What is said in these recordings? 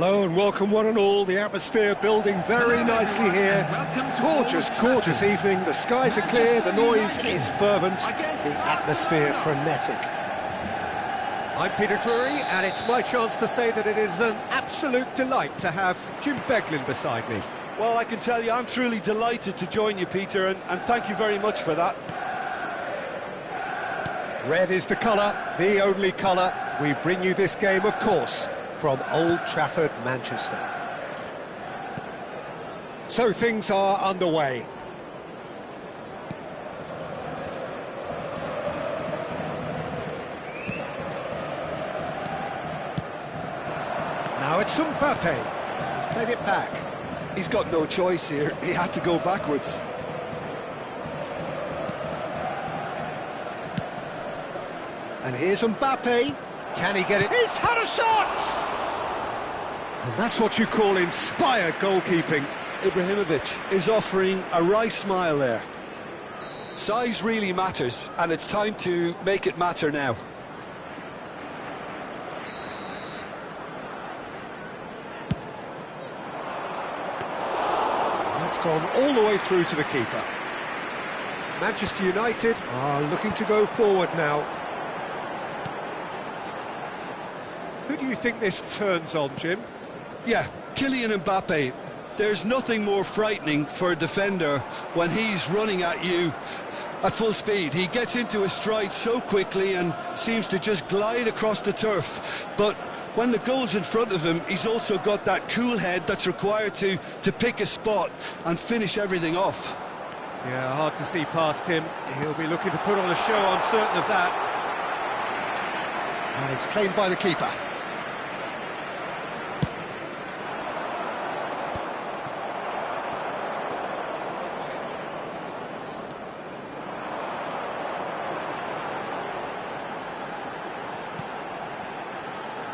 Hello and welcome one and all. The atmosphere building very nicely here. Gorgeous, gorgeous evening. The skies are clear, the noise is fervent, the atmosphere frenetic. I'm Peter Drury, and it's my chance to say that it is an absolute delight to have Jim Beglin beside me. Well, I can tell you I'm truly delighted to join you, Peter, and thank you very much for that. Red is the colour, the only colour. We bring you this game, of course, from Old Trafford, Manchester. So things are underway. Now it's Mbappe. He's played it back. He's got no choice here. He had to go backwards. And here's Mbappe. Can he get it? He's had a shot! And that's what you call inspired goalkeeping. Ibrahimovic is offering a wry smile there. Size really matters, and it's time to make it matter now. That's gone all the way through to the keeper. Manchester United are looking to go forward now. Who do you think this turns on, Jim? Yeah, Kylian Mbappe. There's nothing more frightening for a defender when he's running at you at full speed. He gets into a stride so quickly and seems to just glide across the turf. But when the goal's in front of him, he's also got that cool head that's required to pick a spot and finish everything off. Yeah, hard to see past him. He'll be looking to put on a show, I'm certain of that. And it's claimed by the keeper.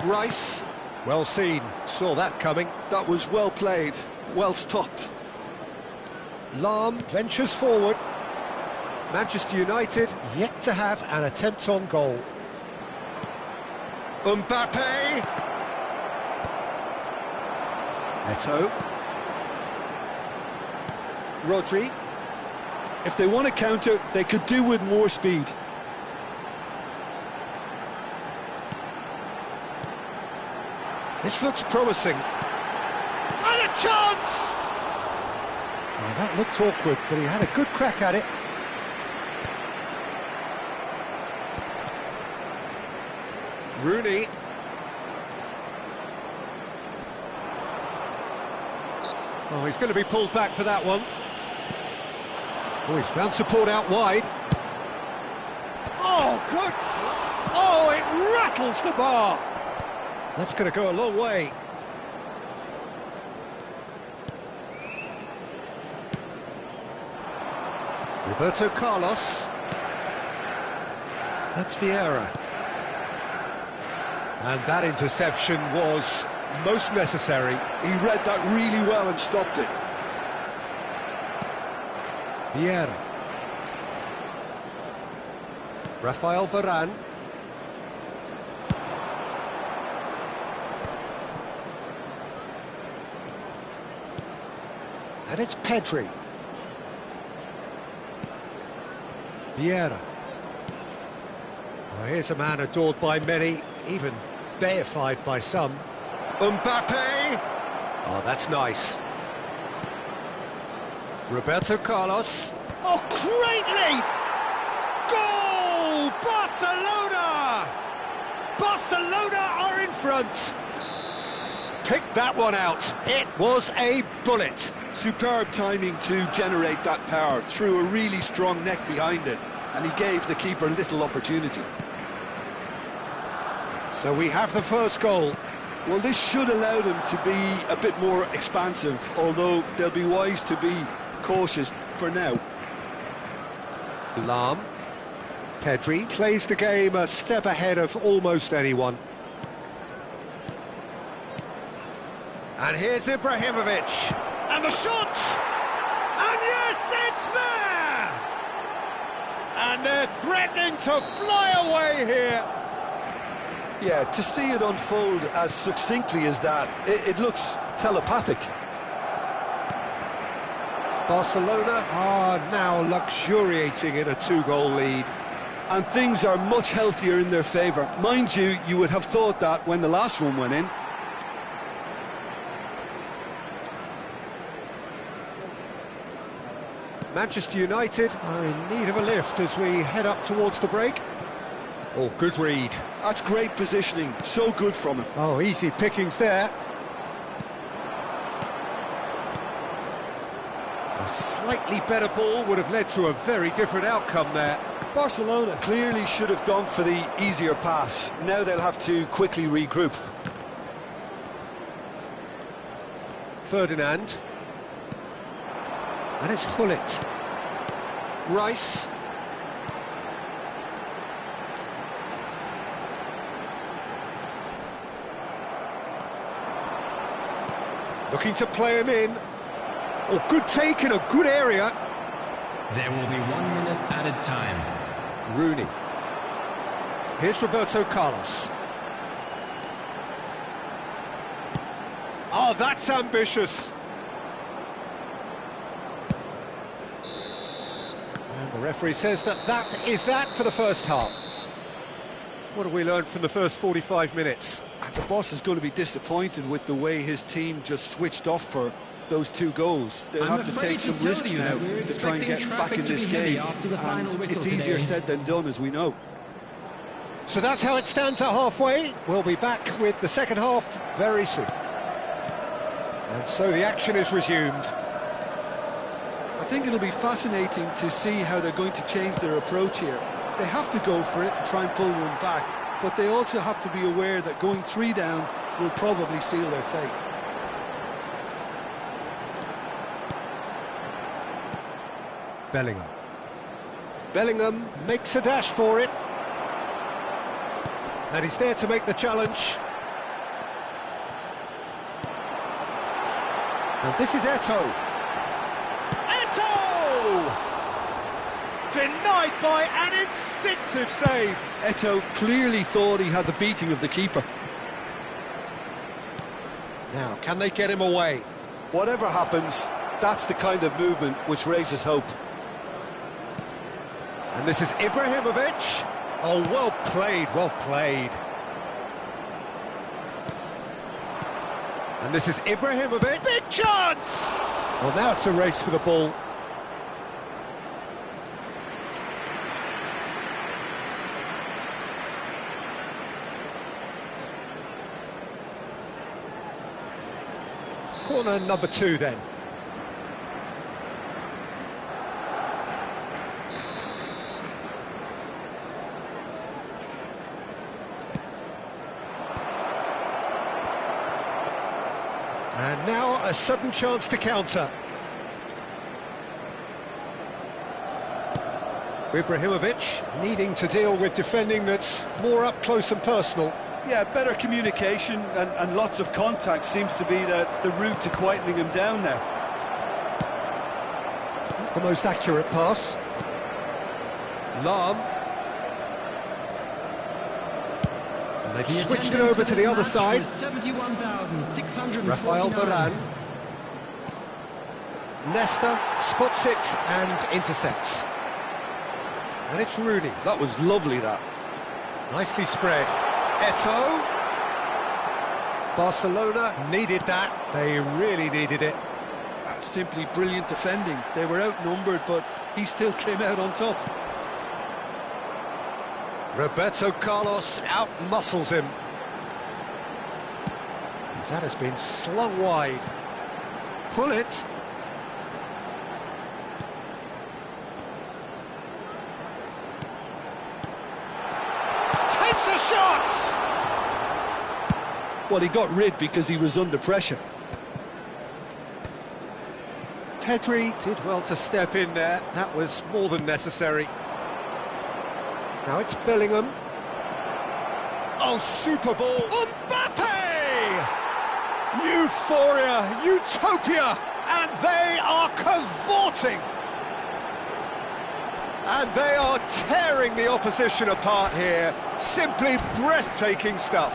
Rice, well seen, saw that coming. That was well played, well stopped. Lahm ventures forward. Manchester United yet to have an attempt on goal. Mbappe! Eto'o. Rodri. If they want to counter, they could do with more speed. This looks promising. And a chance! Well, that looked awkward, but he had a good crack at it. Rooney. Oh, he's going to be pulled back for that one. Oh, he's found support out wide. Oh, good! Oh, it rattles the bar! That's going to go a long way. Roberto Carlos. That's Vieira. And that interception was most necessary. He read that really well and stopped it. Vieira. Rafael Varane. And it's Pedri. Vieira. Well, here's a man adored by many, even deified by some. Mbappe! Oh, that's nice. Roberto Carlos. Oh, great leap! Goal! Barcelona! Barcelona are in front! Picked that one out. It was a bullet. Superb timing to generate that power, threw a really strong neck behind it, and he gave the keeper little opportunity. So we have the first goal. Well, this should allow them to be a bit more expansive, although they'll be wise to be cautious for now. Lahm. Pedri plays the game a step ahead of almost anyone. And here's Ibrahimovic. And the shot! And yes, it's there! And they're threatening to fly away here. Yeah, to see it unfold as succinctly as that, it looks telepathic. Barcelona are now luxuriating in a 2-goal lead. And things are much healthier in their favour. Mind you, you would have thought that when the last one went in. Manchester United are in need of a lift as we head up towards the break. Oh, good read. That's great positioning, so good from him. Oh, easy pickings there. A slightly better ball would have led to a very different outcome there. Barcelona clearly should have gone for the easier pass. Now they'll have to quickly regroup. Ferdinand. And it's Gullit. Rice. Looking to play him in. Oh, good take in a good area. There will be 1 minute added time. Rooney. Here's Roberto Carlos. Oh, that's ambitious. And the referee says that is that for the first half. What have we learned from the first 45 minutes? And the boss is going to be disappointed with the way his team just switched off for those 2 goals. They'll have to take some risks now to try and get back in this game. And it's easier said than done, as we know. So that's how it stands at halfway. We'll be back with the second half very soon. And so the action is resumed. I think it'll be fascinating to see how they're going to change their approach here. They have to go for it and try and pull one back, but they also have to be aware that going 3 down will probably seal their fate. Bellingham. Bellingham makes a dash for it. And he's there to make the challenge. And this is Eto'o. Eto'o! Denied by an instinctive save. Eto'o clearly thought he had the beating of the keeper. Now, can they get him away? Whatever happens, that's the kind of movement which raises hope. And this is Ibrahimovic. Oh, well played, well played. And this is Ibrahimovic. Big chance! Well, now it's a race for the ball. Corner number 2 then. And now a sudden chance to counter. Ibrahimovic needing to deal with defending that's more up close and personal. Yeah, better communication and lots of contact seems to be the route to quietening him down now. The most accurate pass. Lahm. And they've switched it over to the other side. Rafael Varane. Nesta spots it and intercepts. And it's Rooney. That was lovely, that. Nicely spread. Eto'o. Barcelona needed that. They really needed it. That's simply brilliant defending. They were outnumbered, but he still came out on top. Roberto Carlos out-muscles him. That has been slung wide. Pull it. Takes a shot! Well, he got rid because he was under pressure. Pedri did well to step in there. That was more than necessary. Now it's Bellingham. Oh, super ball. Mbappe! Euphoria, utopia, and they are cavorting. And they are tearing the opposition apart here. Simply breathtaking stuff.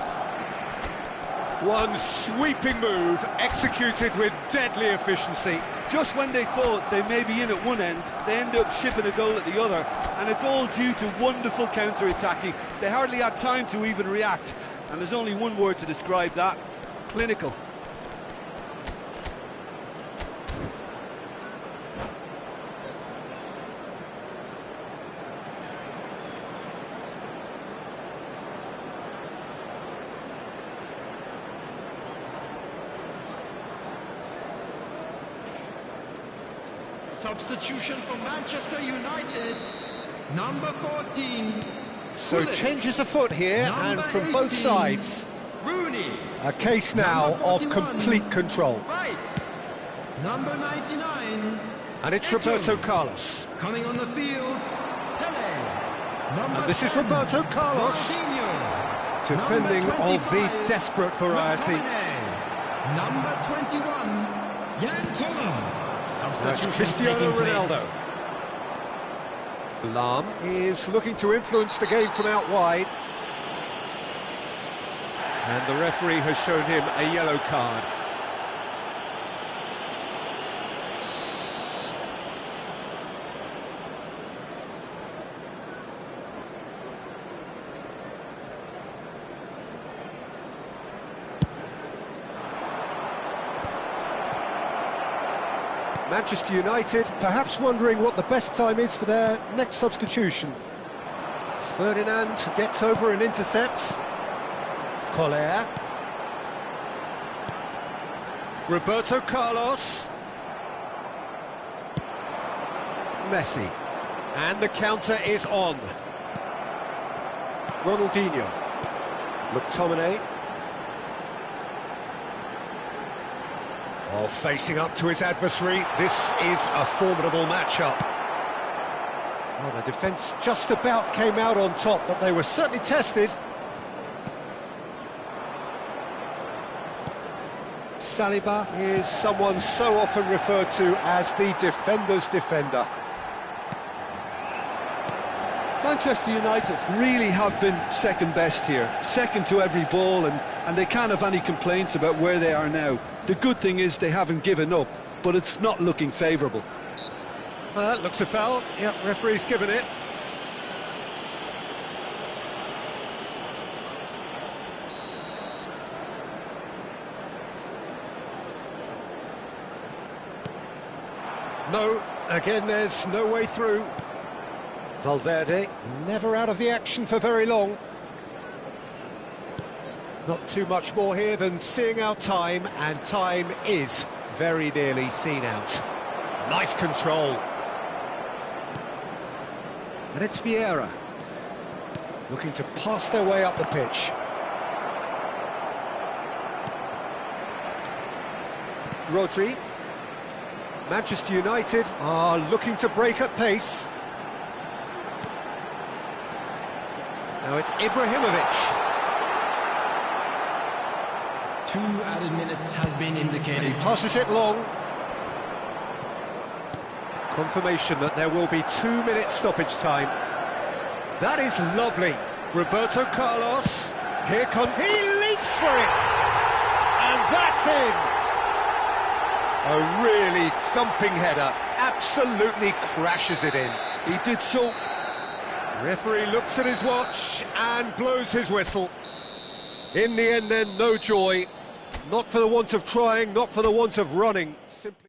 One sweeping move, executed with deadly efficiency. Just when they thought they may be in at one end, they end up shipping a goal at the other, and it's all due to wonderful counter-attacking. They hardly had time to even react, and there's only one word to describe that: clinical. Substitution for Manchester United, number 14. So Pulisic. changes afoot here, Number and from both 18, sides. Rooney. A case now Number of 41, complete control. Rice. Number 99. And it's Eto'o. Roberto Carlos. Coming on the field, Pele. Number And this is 10, Roberto Carlos. Ronaldinho. Defending Number of the 25, desperate variety. McTominay. Number 21, Jan Koller. That's Substitution Cristiano taking place. Ronaldo. Lahm is looking to influence the game from out wide. And the referee has shown him a yellow card. Manchester United perhaps wondering what the best time is for their next substitution. Ferdinand gets over and intercepts. Koller. Roberto Carlos. Messi. And the counter is on. Ronaldinho. McTominay. Oh, facing up to his adversary, this is a formidable matchup. Well, the defence just about came out on top, but they were certainly tested. Saliba is someone so often referred to as the defender's defender. Manchester United really have been second best here, second to every ball, and they can't have any complaints about where they are now. The good thing is they haven't given up, but it's not looking favourable. That looks a foul. Yep, referee's given it. No, again there's no way through. Valverde, never out of the action for very long. Not too much more here than seeing out time, and time is very nearly seen out. Nice control. And it's Vieira, looking to pass their way up the pitch. Rodri. Manchester United are looking to break at pace. Now it's Ibrahimovic. 2 added minutes has been indicated. And he passes it long. Confirmation that there will be 2 minutes stoppage time. That is lovely. Roberto Carlos. Here comes... He leaps for it! And that's in! A really thumping header. Absolutely crashes it in. He did so... Referee looks at his watch and blows his whistle. In the end then, no joy. Not for the want of trying, not for the want of running. Simply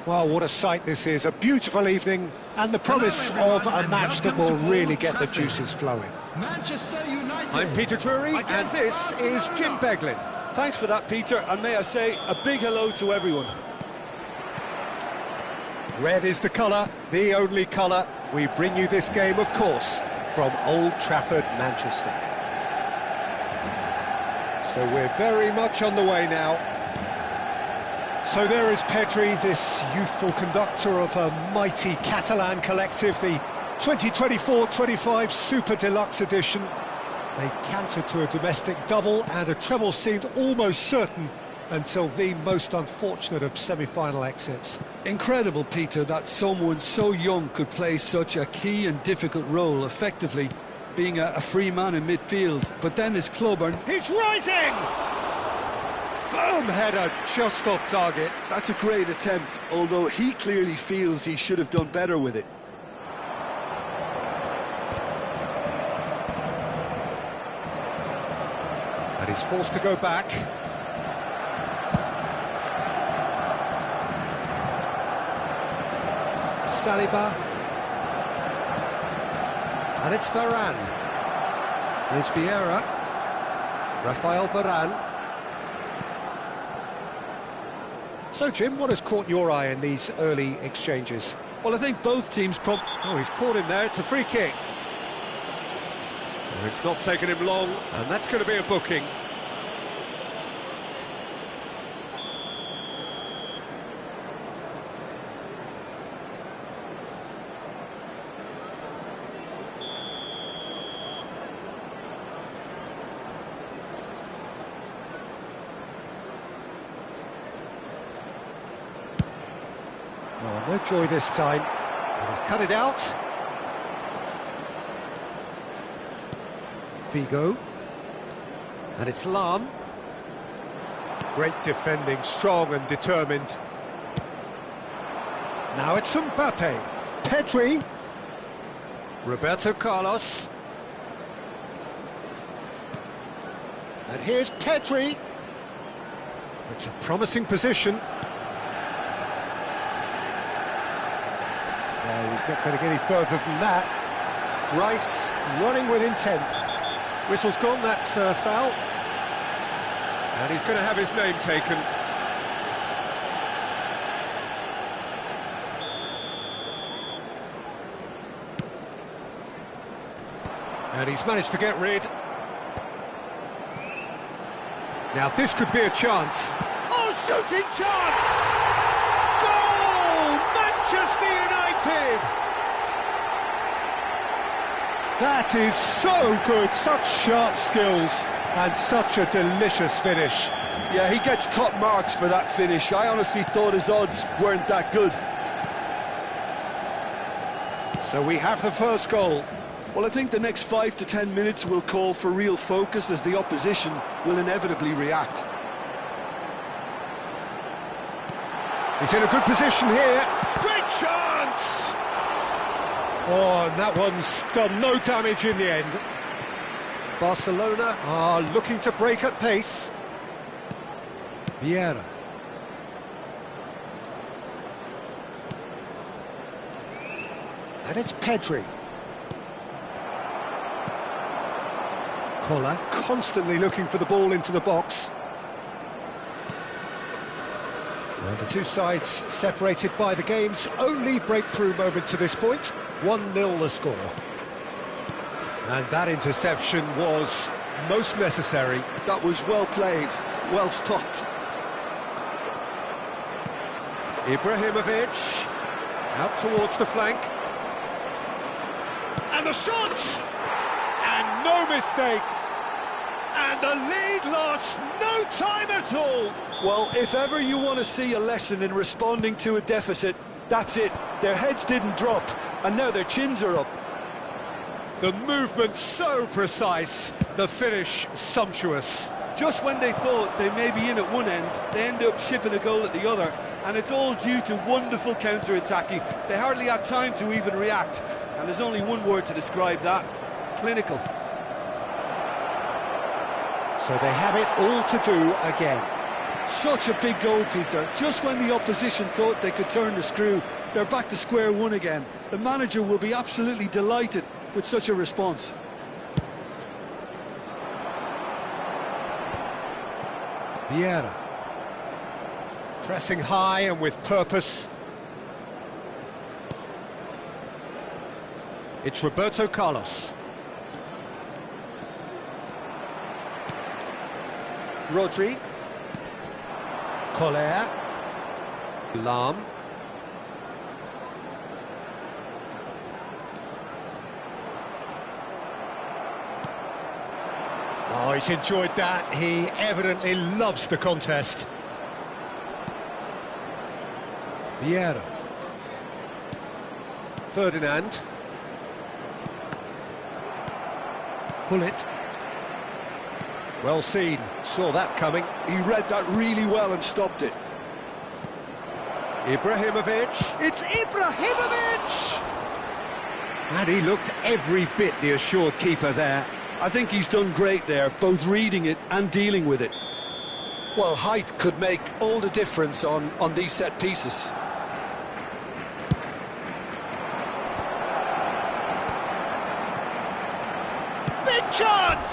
Well, what a sight this is, a beautiful evening, and the promise of a match that will really get the juices flowing. Manchester United. I'm Peter Drury, and this is Jim Beglin. Thanks for that, Peter, and may I say a big hello to everyone. Red is the colour, the only colour. We bring you this game, of course, from Old Trafford, Manchester. So we're very much on the way now. So there is Pedri, this youthful conductor of a mighty Catalan collective, the 2024-25 Super Deluxe edition. They cantered to a domestic double, and a treble seemed almost certain until the most unfortunate of semi-final exits. Incredible, Peter, that someone so young could play such a key and difficult role, effectively being a free man in midfield. But then his club are... He's rising! Firm header, just off target. That's a great attempt, although he clearly feels he should have done better with it. And he's forced to go back. Saliba. And it's Varane. There's Vieira. Rafael Varane. So, Jim, what has caught your eye in these early exchanges? Well, I think both teams Oh, he's caught him there, it's a free kick. Well, it's not taken him long, and that's going to be a booking. Oh, no joy this time. He's cut it out. Figo. And it's Lam. Great defending, strong and determined. Now it's Mbappe. Pedri. Roberto Carlos. And here's Pedri. It's a promising position. No, he's not going to get any further than that. Rice running with intent. Whistle's gone, that's foul. And he's going to have his name taken. And he's managed to get rid. Now this could be a chance. Oh, shooting chance! Goal! Manchester United! That is so good, such sharp skills and such a delicious finish. Yeah, he gets top marks for that finish. I honestly thought his odds weren't that good. So we have the first goal. Well, I think the next 5 to 10 minutes will call for real focus, as the opposition will inevitably react. He's in a good position here. Great chance! Oh, and that one's done no damage in the end. Barcelona are looking to break at pace. Vieira. And it's Pedri. Koller constantly looking for the ball into the box. And the two sides separated by the game's only breakthrough moment to this point. 1-0 the score. And that interception was most necessary. That was well played, well stopped. Ibrahimovic out towards the flank. And the shot! And no mistake! And the lead lost no time at all! Well, if ever you want to see a lesson in responding to a deficit, that's it. Their heads didn't drop, and now their chins are up. The movement so precise, the finish sumptuous. Just when they thought they may be in at one end, they end up shipping a goal at the other, and it's all due to wonderful counter-attacking. They hardly had time to even react, and there's only one word to describe that: clinical. So they have it all to do again. Such a big goal, Peter. Just when the opposition thought they could turn the screw, they're back to square one again. The manager will be absolutely delighted with such a response. Vieira. Pressing high and with purpose. It's Roberto Carlos. Rodri. Collier. Lahm. Oh, he's enjoyed that. He evidently loves the contest. Vieira. Ferdinand. Gullit. Well seen, saw that coming. He read that really well and stopped it. Ibrahimovic, it's Ibrahimovic! And he looked every bit the assured keeper there. I think he's done great there, both reading it and dealing with it. Well, height could make all the difference on these set pieces. Big chance!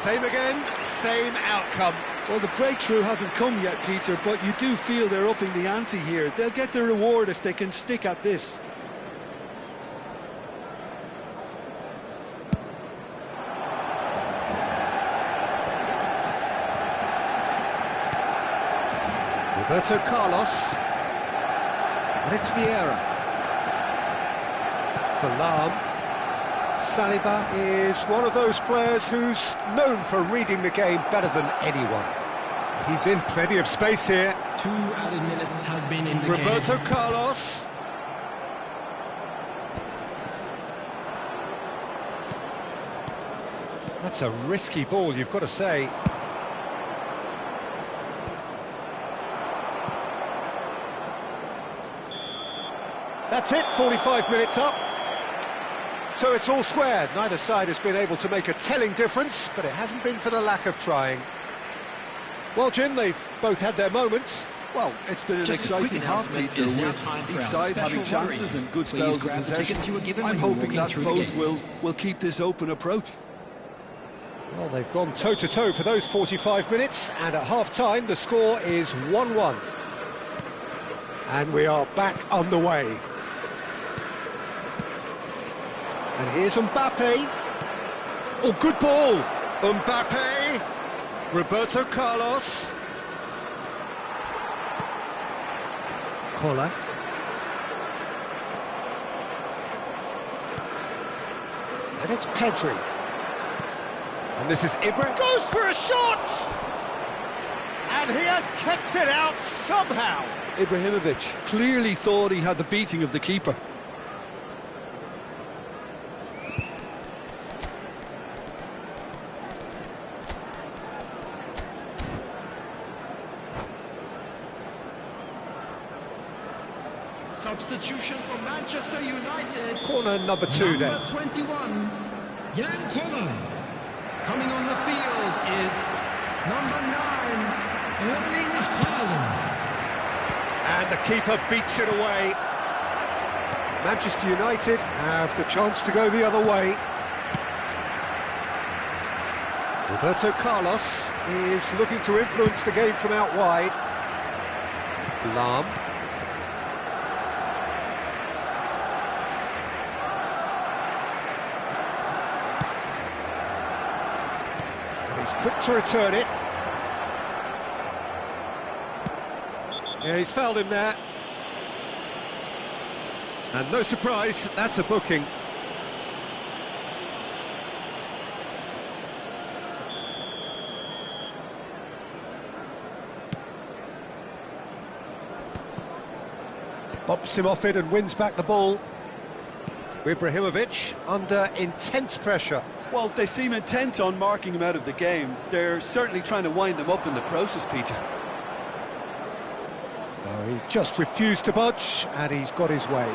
Same again, same outcome. Well, the breakthrough hasn't come yet, Peter, but you do feel they're upping the ante here. They'll get the reward if they can stick at this. Roberto Carlos. And it's Vieira. Salam. Saliba is one of those players who's known for reading the game better than anyone. He's in plenty of space here. 2 added minutes has been indicated. Roberto Carlos. That's a risky ball, you've got to say. That's it, 45 minutes up. So it's all squared. Neither side has been able to make a telling difference, but it hasn't been for the lack of trying. Well, Jim, they've both had their moments. Well, it's been an exciting half, Peter, with each side having chances and good spells of possession. I'm hoping that both will keep this open approach. Well, they've gone toe-to-toe for those 45 minutes, and at half-time the score is 1-1. And we are back on the way. And here's Mbappe. Oh, good ball. Mbappe. Roberto Carlos. Koller. And it's Pedri. And this is Ibra. Goes for a shot! And he has kept it out somehow. Ibrahimovic clearly thought he had the beating of the keeper. Substitution for Manchester United. Corner number 2 then. Number 21, Jan Koller. Coming on the field is number 9, Erling Haaland. And the keeper beats it away. Manchester United have the chance to go the other way. Roberto Carlos is looking to influence the game from out wide. Lahm. He's quick to return it. Yeah, he's fouled him there. And no surprise, that's a booking. Bumps him off it and wins back the ball. Ibrahimovic under intense pressure. Well, they seem intent on marking him out of the game. They're certainly trying to wind him up in the process, Peter. Oh, he just refused to budge, and he's got his way.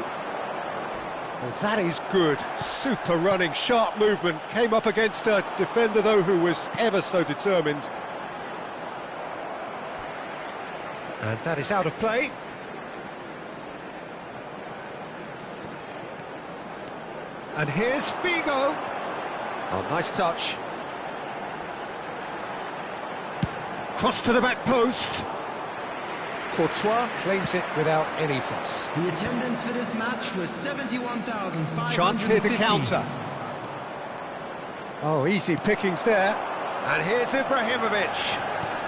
Well, that is good. Super running, sharp movement. Came up against a defender, though, who was ever so determined. And that is out of play. And here's Figo. Oh, nice touch. Cross to the back post. Courtois claims it without any fuss. The attendance for this match was 71,550. Chance here to counter. Oh, easy pickings there. And here's Ibrahimovic.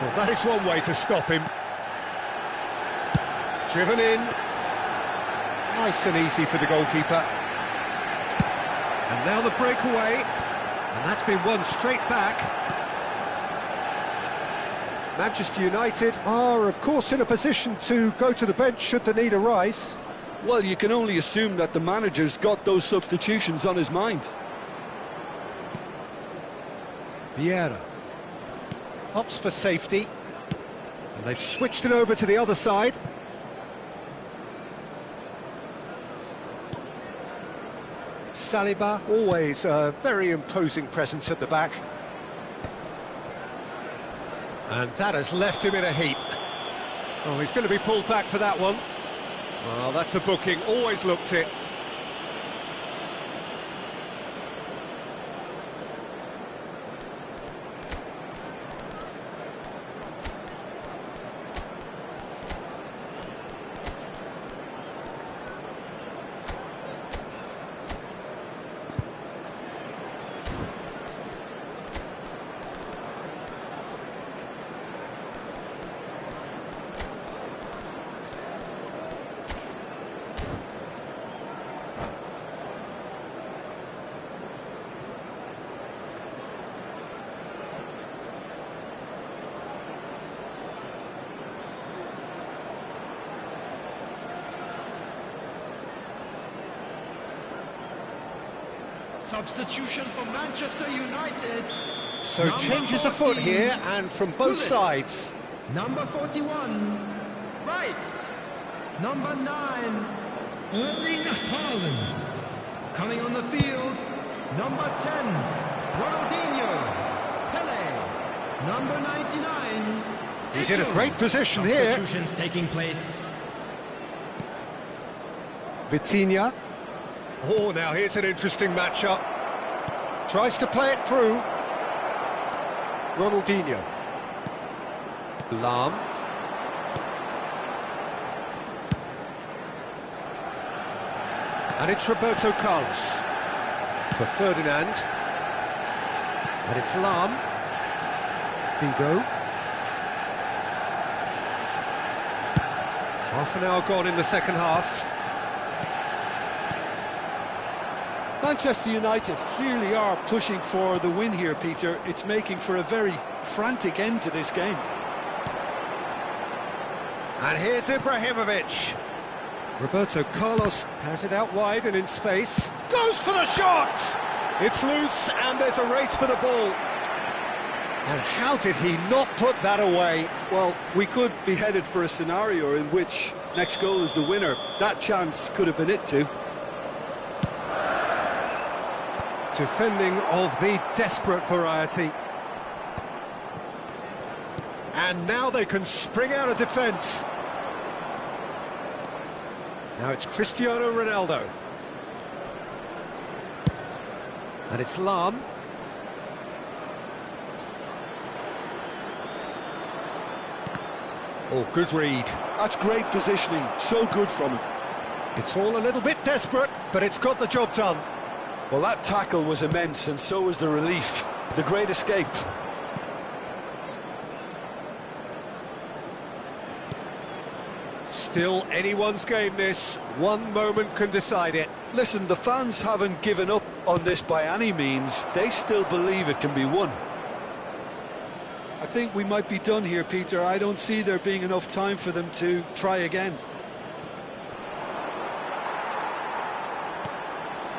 Well, that is one way to stop him. Driven in. Nice and easy for the goalkeeper. And now the breakaway. And that's been won straight back. Manchester United are, of course, in a position to go to the bench should the need arise. Well, you can only assume that the manager's got those substitutions on his mind. Vieira opts for safety, and they've switched it over to the other side. Saliba, always a very imposing presence at the back. And that has left him in a heap. Oh, he's going to be pulled back for that one. Well, that's a booking, always looked it. Substitution for Manchester United. So Number changes 14, afoot here, and from both Gullit. sides. Number 41, Rice. Number 9, Erling Haaland. Coming on the field, number 10, Ronaldinho. Pele. Number 99, He's in a Eto'o. great position here. Substitutions taking place. Vitinha. Oh, now here's an interesting matchup. Tries to play it through. Ronaldinho. Lahm. And it's Roberto Carlos. For Ferdinand. And it's Lahm. Figo. Half an hour gone in the second half. Manchester United clearly are pushing for the win here, Peter. It's making for a very frantic end to this game. And here's Ibrahimovic. Roberto Carlos has it out wide and in space. Goes for the shot! It's loose and there's a race for the ball. And how did he not put that away? Well, we could be headed for a scenario in which next goal is the winner. That chance could have been it too. Defending of the desperate variety. And now they can spring out of defence. Now it's Cristiano Ronaldo. And it's Lahm. Oh, good read. That's great positioning, so good from him. It's all a little bit desperate, but it's got the job done. Well, that tackle was immense, and so was the relief. The great escape. Still anyone's game this. One moment can decide it. Listen, the fans haven't given up on this by any means. They still believe it can be won. I think we might be done here, Peter. I don't see there being enough time for them to try again.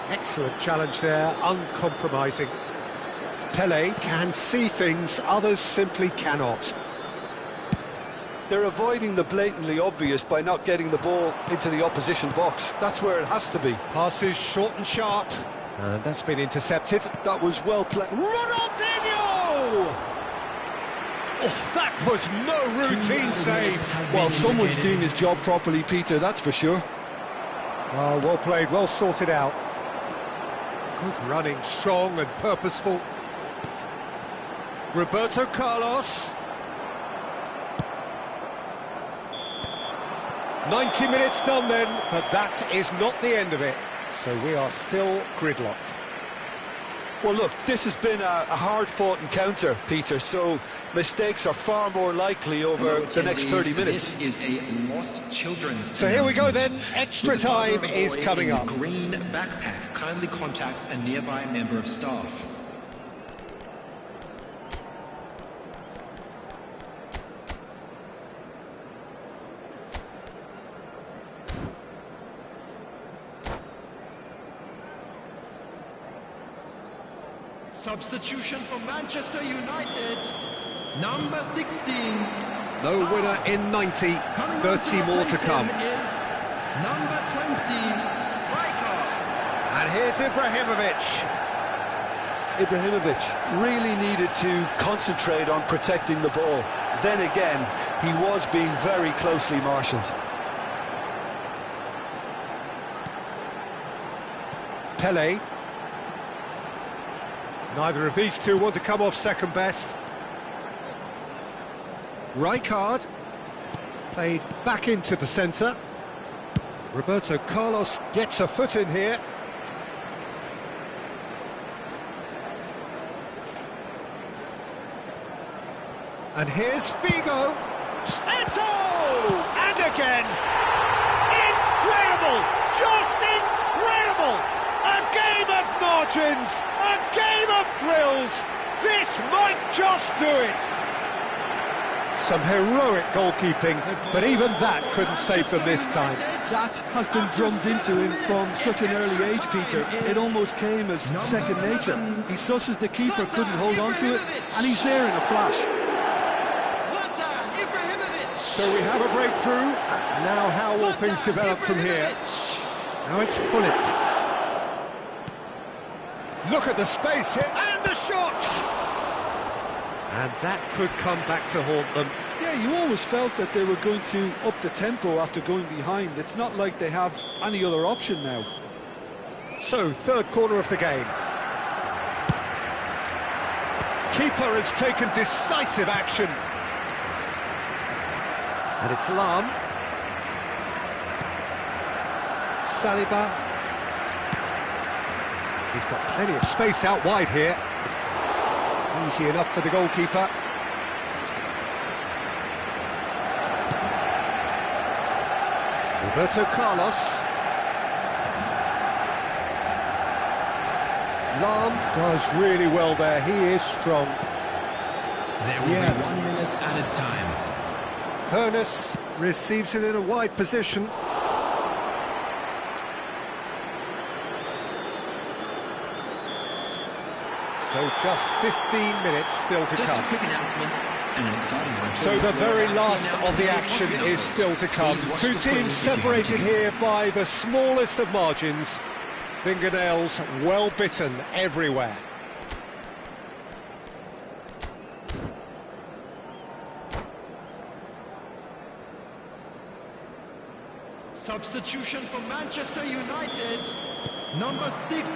Excellent challenge there, uncompromising. Pele can see things others simply cannot. They're avoiding the blatantly obvious by not getting the ball into the opposition box. That's where it has to be. Passes short and sharp. And that's been intercepted. That was well played. Ronaldinho! Oh, that was no routine save. Well, someone's doing his job properly, Peter, that's for sure. Oh, well played, well sorted out. Good running, strong and purposeful. Roberto Carlos. 90 minutes done then, but that is not the end of it. So we are still gridlocked. Well, look, this has been a hard-fought encounter, Peter, so mistakes are far more likely over the next 30 minutes. This is a lost children's. So here we go then, extra time is coming up. Green backpack, kindly contact a nearby member of staff. Substitution for Manchester United, number 16. No winner in 90, 30 more to come. Is number 20, Rijkaard. And here's Ibrahimovic. Ibrahimovic really needed to concentrate on protecting the ball. Then again, he was being very closely marshalled. Pele. Neither of these two want to come off second best. Rijkaard. Played back into the centre. Roberto Carlos gets a foot in here. And here's Figo. Eto! And again! Incredible! Just incredible! A game of margins! A game of thrills! This might just do it! Some heroic goalkeeping, but even that couldn't save them this time. That has been drummed into him from such an early age, Peter. It almost came as second nature. He susses the keeper couldn't hold on to it, and he's there in a flash. So we have a breakthrough. Now how will things develop from here? Now it's Gullit. Look at the space here, and the shot! And that could come back to haunt them. Yeah, you always felt that they were going to up the tempo after going behind. It's not like they have any other option now. So, third corner of the game. Keeper has taken decisive action. And it's Lahm. Saliba. He's got plenty of space out wide here. Easy enough for the goalkeeper. Roberto Carlos. Lahm does really well there. He is strong. There will be 1 minute added time. Hoeneß receives it in a wide position. So just 15 minutes still to come. So the very last of the action is still to come. Two teams separated here by the smallest of margins. Fingernails well bitten everywhere. Substitution for Manchester United, number 6.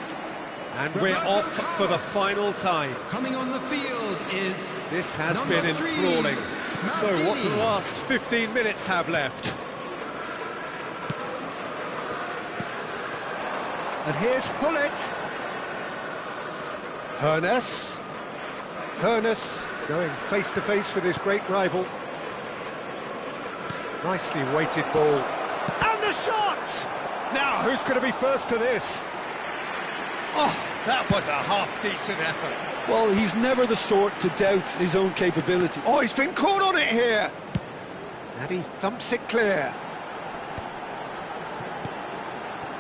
And we're off for the final time. Coming on the field is... This has been enthralling. So what do the last 15 minutes have left? And here's Gullit. Hoeneß. Hoeneß going face-to-face with his great rival. Nicely weighted ball. And the shot! Now, who's going to be first to this? Oh, that was a half-decent effort. Well, he's never the sort to doubt his own capability. Oh, he's been caught on it here. And he thumps it clear.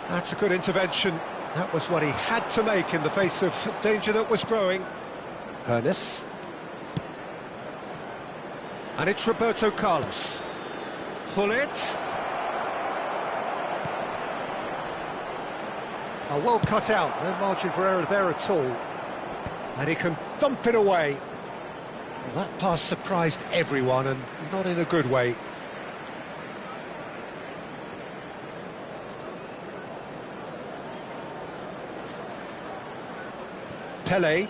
That's a good intervention. That was what he had to make in the face of danger that was growing. Hoeneß. And it's Roberto Carlos. Gullit. Well cut out, no margin for error there at all. And he can thump it away. Well, that pass surprised everyone, and not in a good way. Pele.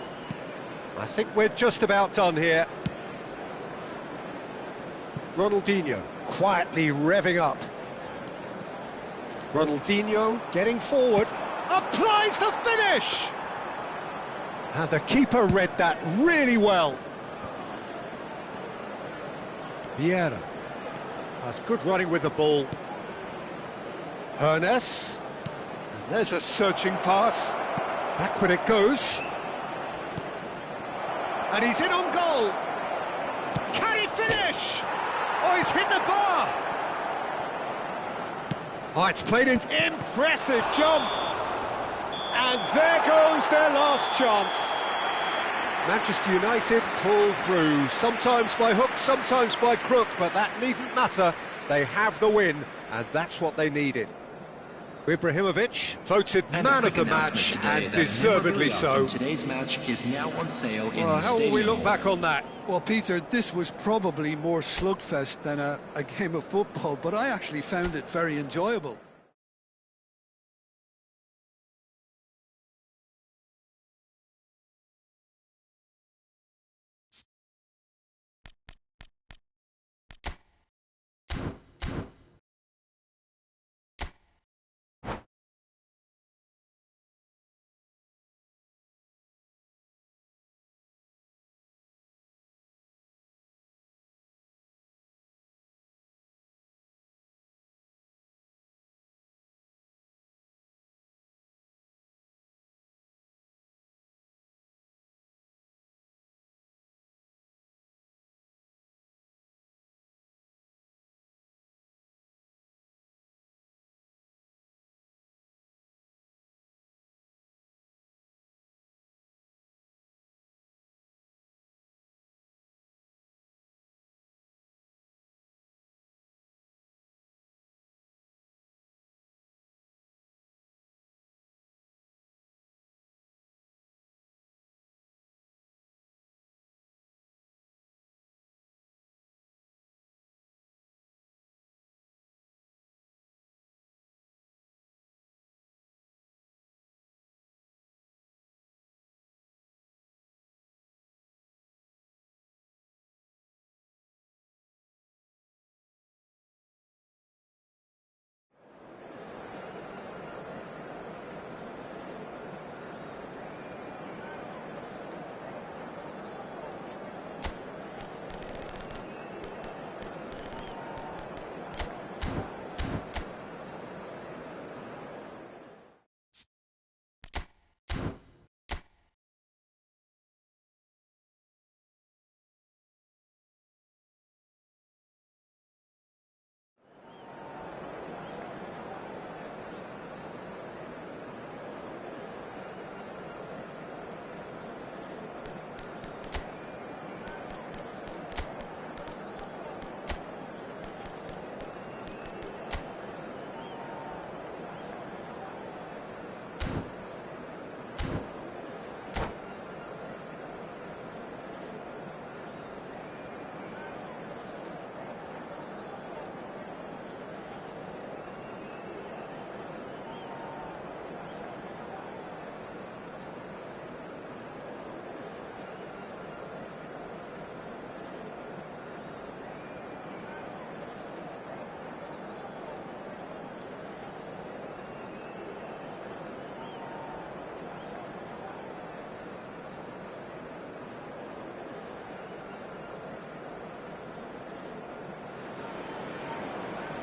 I think we're just about done here. Ronaldinho quietly revving up. Ronaldinho getting forward. Applies the finish! And the keeper read that really well. Vieira. That's good running with the ball. Hernes. And there's a searching pass. Backward it goes. And he's in on goal. Can he finish? Oh, he's hit the bar. Oh, it's played in. Impressive jump. And there goes their last chance. Manchester United pull through, sometimes by hook, sometimes by crook, but that needn't matter. They have the win, and that's what they needed. Ibrahimovic voted man of the match, and deservedly so. Today's match is now on sale in Well, how will we look back on that? Well, Peter, this was probably more slugfest than a game of football, but I actually found it very enjoyable.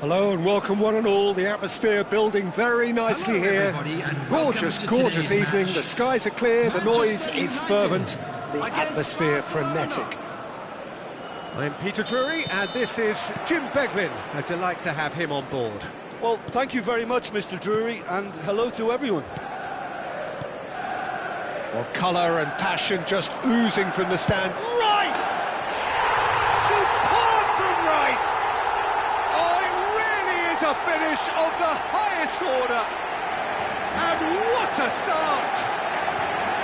Hello and welcome one and all. The atmosphere building very nicely here. Gorgeous, gorgeous evening. The skies are clear, the noise is fervent, the atmosphere frenetic. I'm Peter Drury and this is Jim Beglin. A delight to have him on board. Well, thank you very much, Mr. Drury, and hello to everyone. Well, colour and passion just oozing from the stand. Rice! Superb from Rice! A finish of the highest order, and what a start!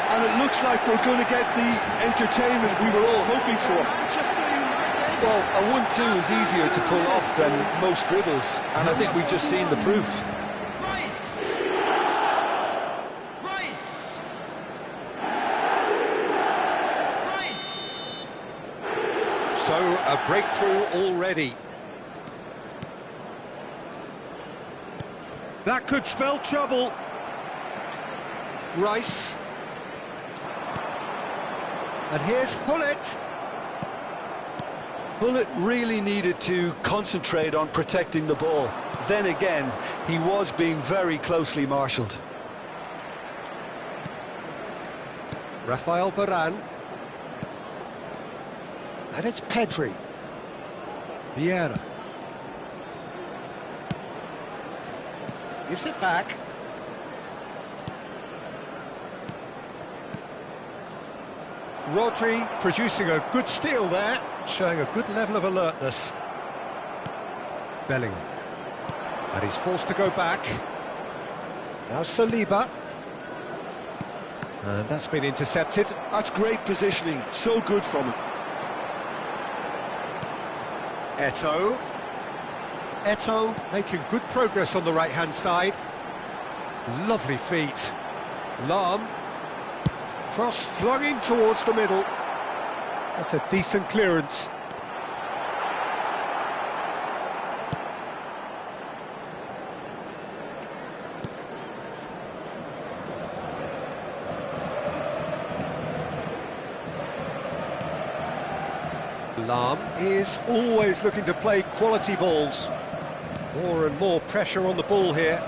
and it looks like we're going to get the entertainment we were all hoping for. Manchester United. Well, a 1-2 is easier to pull off than most dribbles, and I think we've just seen the proof. Rice. Rice. Rice. So, a breakthrough already. That could spell trouble. Rice. And here's Hullet. Hullet really needed to concentrate on protecting the ball. Then again, he was being very closely marshalled. Rafael Varane. And it's Pedri. Vieira. Gives it back. Rodri producing a good steal there, showing a good level of alertness. Bellingham. And he's forced to go back. Now Saliba. And that's been intercepted. That's great positioning, so good from him. Eto'o. Eto'o making good progress on the right-hand side. Lovely feet. Lahm. Cross flung in towards the middle. That's a decent clearance. Lahm is always looking to play quality balls. More and more pressure on the ball here.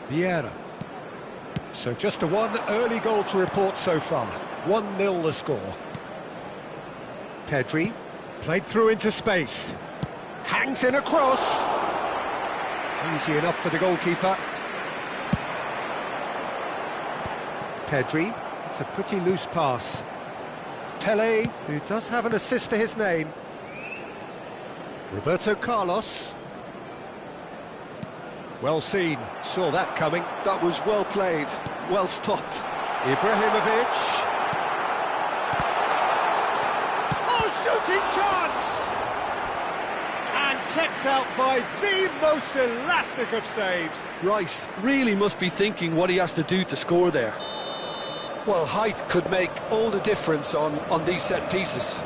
Vieira. So just a one early goal to report so far. 1-0 the score. Pedri played through into space. Hangs in a cross. Easy enough for the goalkeeper. Pedri, it's a pretty loose pass. Pele, who does have an assist to his name. Roberto Carlos. Well seen, saw that coming. That was well played, well stopped. Ibrahimovic. Oh, shooting chance! And kept out by the most elastic of saves. Rice really must be thinking what he has to do to score there. Well, height could make all the difference on these set pieces.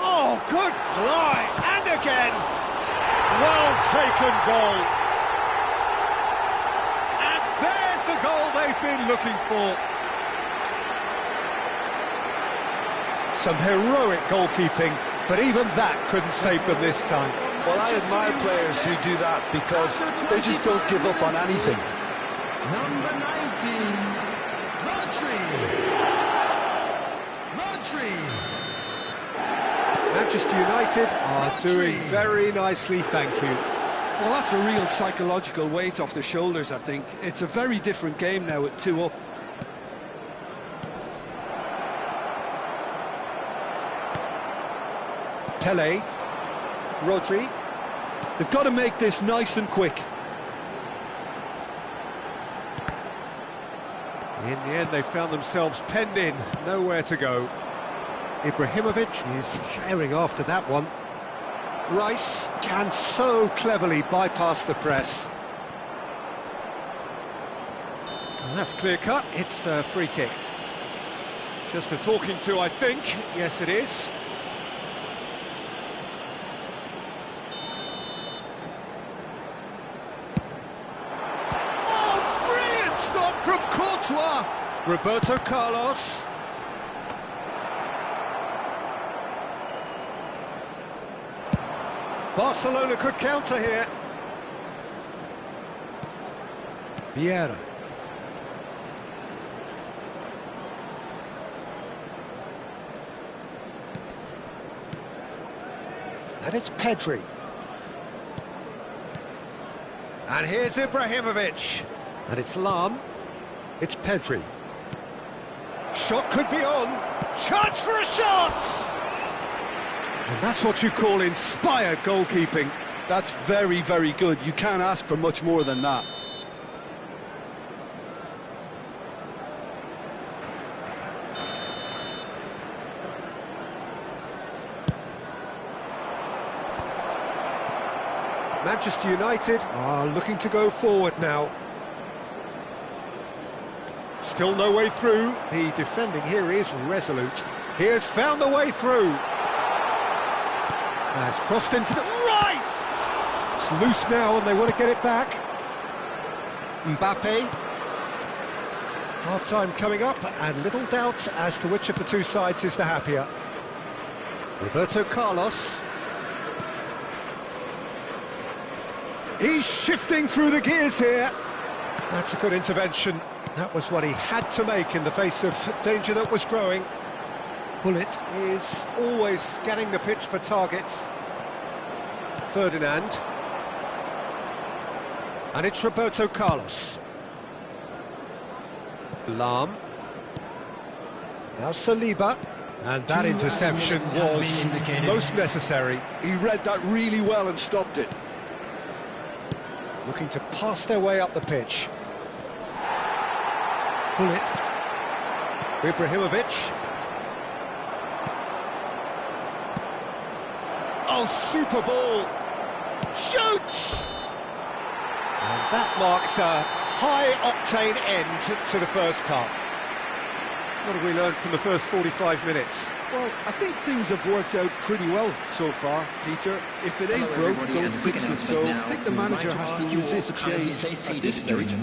Oh, good fly, and again. Well taken goal. And there's the goal they've been looking for. Some heroic goalkeeping, but even that couldn't save them this time. Well, I admire players who do that because they just don't give up on anything. Number 19, Rodri. Rodri. Manchester United are doing very nicely, thank you. Well, that's a real psychological weight off their shoulders, I think. It's a very different game now with 2 up. Pele. Rodri. They've got to make this nice and quick. In the end, they found themselves penned in, nowhere to go. Ibrahimovic is herring after that one. Rice can so cleverly bypass the press. And that's clear cut, it's a free kick. Just a talking to, I think. Yes, it is. Oh, brilliant stop from Courtois! Roberto Carlos. Barcelona could counter here. Vieira. And it's Pedri. And here's Ibrahimovic. And it's Lahm. It's Pedri. Shot could be on. Chance for a shot! And that's what you call inspired goalkeeping. That's very, very good. You can't ask for much more than that. Manchester United are looking to go forward now. Still no way through. The defending here is resolute. He has found the way through. Has crossed into the... Rice! It's loose now and they want to get it back. Mbappe. Half-time coming up and little doubt as to which of the two sides is the happier. Roberto Carlos. He's shifting through the gears here. That's a good intervention. That was what he had to make in the face of danger that was growing. Bullet is always scanning the pitch for targets. Ferdinand. And it's Roberto Carlos. Lahm. Now Saliba. And that interception was most necessary. He read that really well and stopped it. Looking to pass their way up the pitch. Bullet. Ibrahimovic. Oh, super ball. Shoots! And that marks a high-octane end to the first half. What have we learned from the first 45 minutes? Well, I think things have worked out pretty well so far, Peter. If it ain't broke, don't fix it. So I think the manager has to resist change at this stage.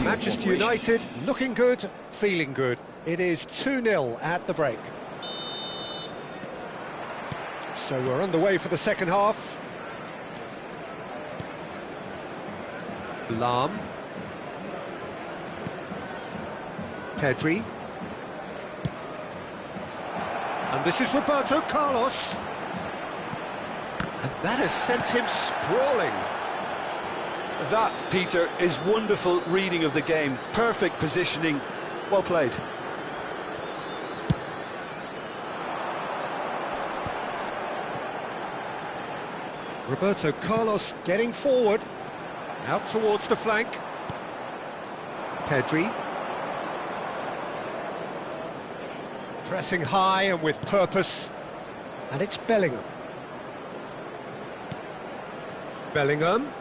Manchester United looking good, feeling good. It is 2-0 at the break. So we're underway for the second half. Lahm. Pedri. And this is Roberto Carlos. And that has sent him sprawling. That, Peter, is wonderful reading of the game. Perfect positioning. Well played. Roberto Carlos getting forward. Out towards the flank. Pedri. Pressing high and with purpose. And it's Bellingham. Bellingham.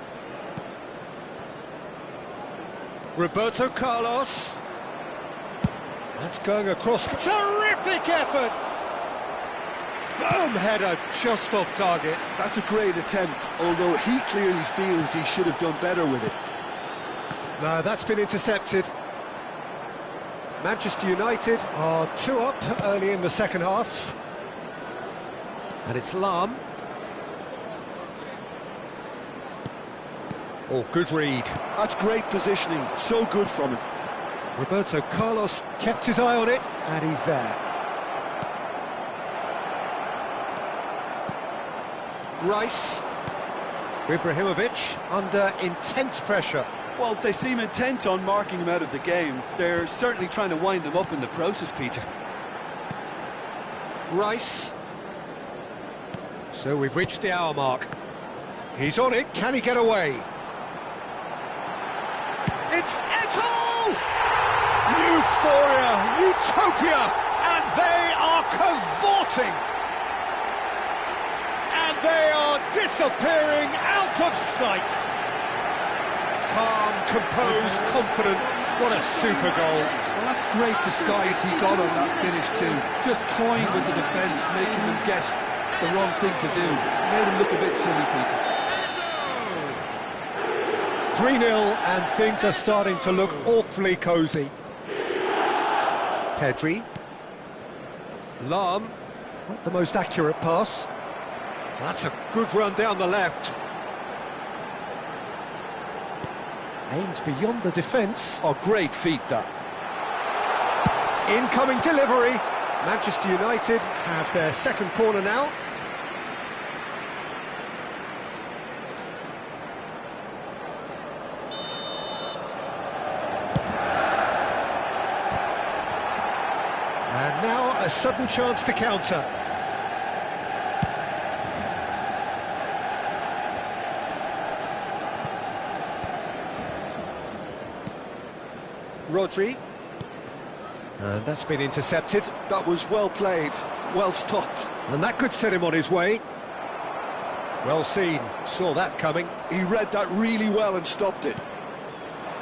Roberto Carlos. That's going across. Terrific effort! Firm header just off target. That's a great attempt, although he clearly feels he should have done better with it. No, that's been intercepted. Manchester United are 2 up early in the second half. And it's Lahm. Oh, good read. That's great positioning, so good from him. Roberto Carlos kept his eye on it, and he's there. Rice. Ibrahimovic under intense pressure. Well, they seem intent on marking him out of the game. They're certainly trying to wind him up in the process, Peter. Rice. So we've reached the hour mark. He's on it. Can he get away? It's Eto'o! Euphoria, utopia, and they are cavorting. And they are disappearing out of sight. Calm, composed, confident. What a super goal. Well, that's great disguise he got on that finish too. Just toying with the defence, making them guess the wrong thing to do. Made him look a bit silly, Peter. 3-0 and things are starting to look awfully cosy. Pedri. Lahm. Not the most accurate pass. That's a good run down the left. Aims beyond the defence. Oh, great feat, that. Incoming delivery. Manchester United have their second corner now. A sudden chance to counter. Rodri. And that's been intercepted. That was well played, well stopped. And that could set him on his way. Well seen, saw that coming. He read that really well and stopped it.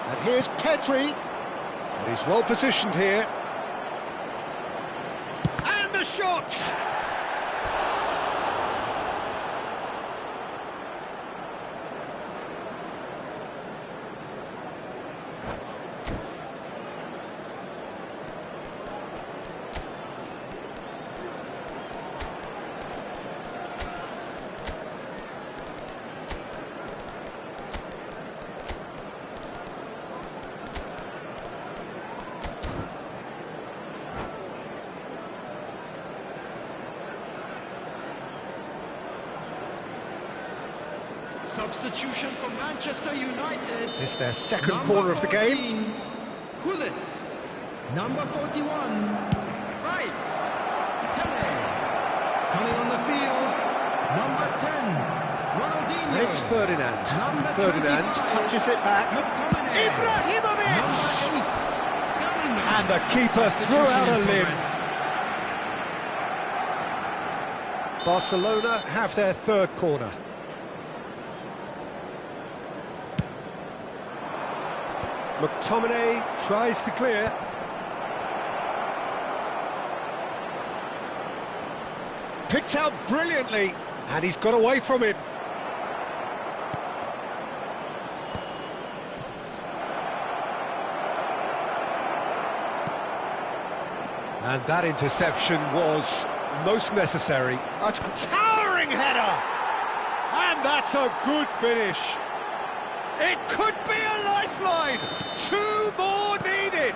And here's Pedri. And he's well positioned here. And the shot! Substitution for Manchester United. It's their second corner of the game. Gullit. Number 41, Rice. Pele. Coming on the field, number 10, Ronaldinho. And it's Ferdinand. Number Ferdinand 25, touches it back. McTominay. Ibrahimovic! Number 8, Bellingham. And the keeper threw out a limb. Barcelona have their third corner. McTominay tries to clear. Picked out brilliantly, and he's got away from it. And that interception was most necessary. A towering header! And that's a good finish. It could be a lifeline! 2 more needed!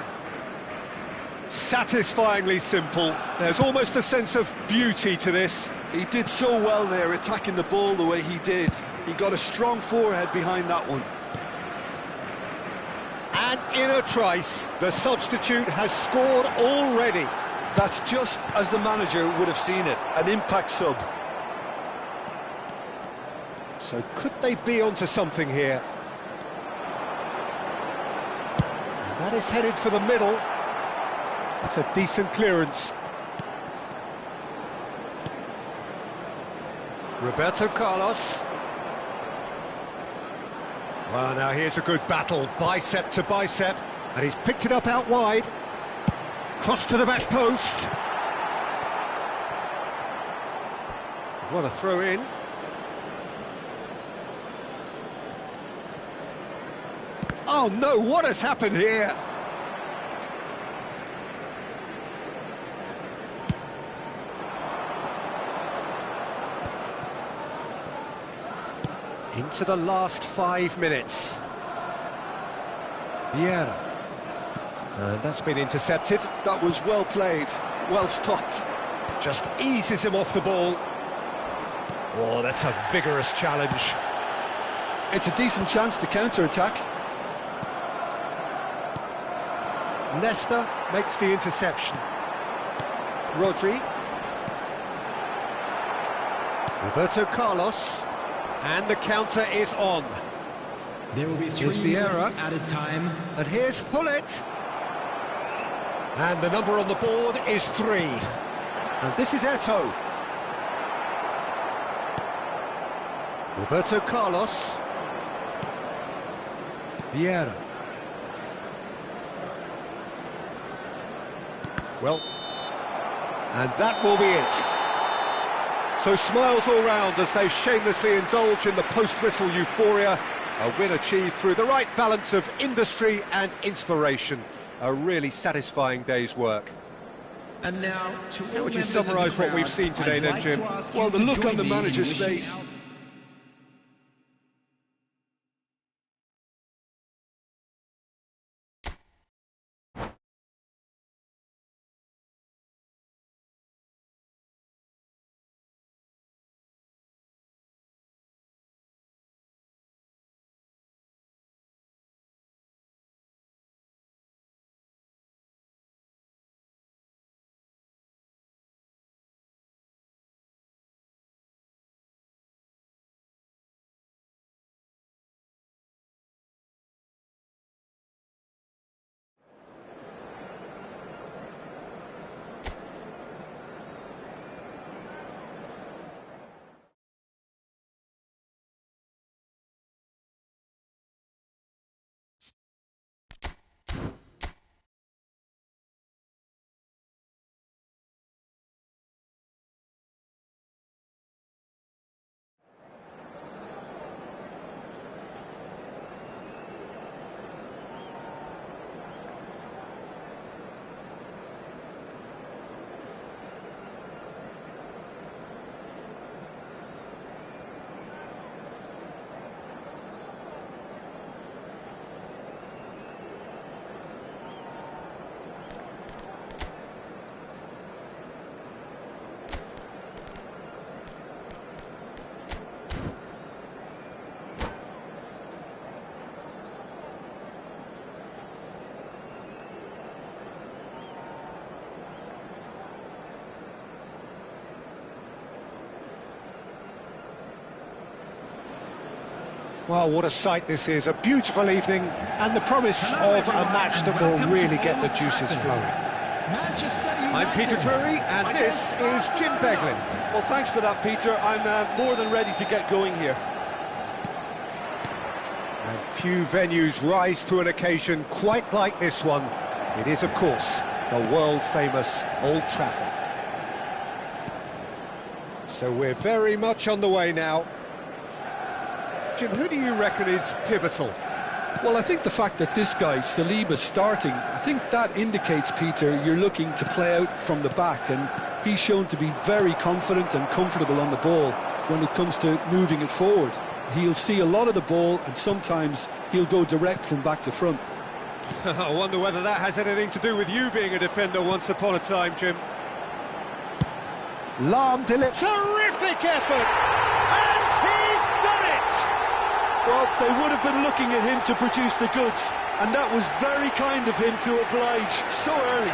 Satisfyingly simple. There's almost a sense of beauty to this. He did so well there, attacking the ball the way he did. He got a strong forehead behind that one. And in a trice, the substitute has scored already. That's just as the manager would have seen it, an impact sub. So could they be onto something here? That is headed for the middle. That's a decent clearance. Roberto Carlos. Well, now here's a good battle, bicep to bicep, and he's picked it up out wide. Cross to the back post. What a throw in. Oh no, what has happened here? Into the last 5 minutes. Vieira. That's been intercepted. That was well played, well stopped. Just eases him off the ball. Oh, that's a vigorous challenge. It's a decent chance to counter-attack. Nesta makes the interception. Rodri. Roberto Carlos. And the counter is on. There will be 3 Here's Vieira. minutes added time. And here's Gullit. And the number on the board is 3. And this is Eto'o. Roberto Carlos. Vieira. Well, and that will be it. So smiles all round as they shamelessly indulge in the post-whistle euphoria. A win achieved through the right balance of industry and inspiration. A really satisfying day's work. And now, to How all would you members of the summarise what crowd, we've seen today I'd then, like Jim? to ask Well, you the to look join on the me in manager's wishing face. out Well, what a sight this is, a beautiful evening, and the promise of a match that will really get the juices flowing. I'm Peter Drury, and this is Jim Beglin. Well, thanks for that, Peter. I'm more than ready to get going here. And few venues rise to an occasion quite like this one. It is, of course, the world-famous Old Trafford. So we're very much on the way now. Jim, who do you reckon is pivotal? Well, I think the fact that this guy, Saliba's starting, I think that indicates, Peter, you're looking to play out from the back, and he's shown to be very confident and comfortable on the ball when it comes to moving it forward. He'll see a lot of the ball, and sometimes he'll go direct from back to front. I wonder whether that has anything to do with you being a defender once upon a time, Jim. Lahm delivers. Terrific effort! And he's done it! Well, they would have been looking at him to produce the goods, and that was very kind of him to oblige so early.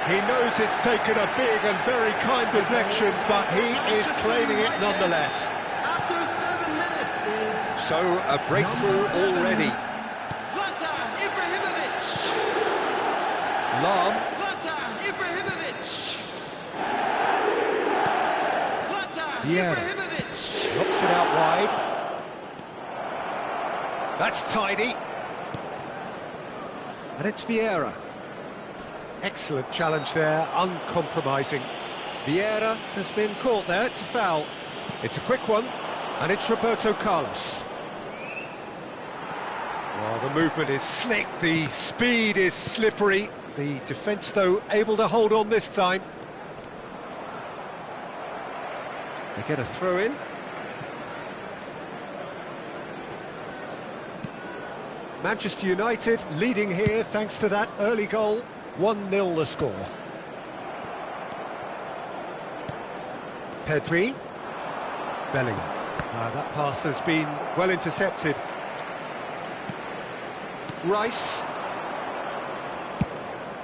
He knows it's taken a big and very kind deflection, but he is claiming it nonetheless. After 7 minutes is... So, a breakthrough already. Zlatan Ibrahimovic! Lahm. Zlatan Ibrahimovic! Zlatan Yeah. Ibrahimovic! Knocks it out wide. That's tidy. And it's Vieira. Excellent challenge there, uncompromising. Vieira has been caught there, it's a foul. It's a quick one, and it's Roberto Carlos. Well, the movement is slick, the speed is slippery. The defence, though, able to hold on this time. They get a throw in. Manchester United leading here thanks to that early goal. 1-0 the score. Pedri. Bellingham. That pass has been well intercepted. Rice.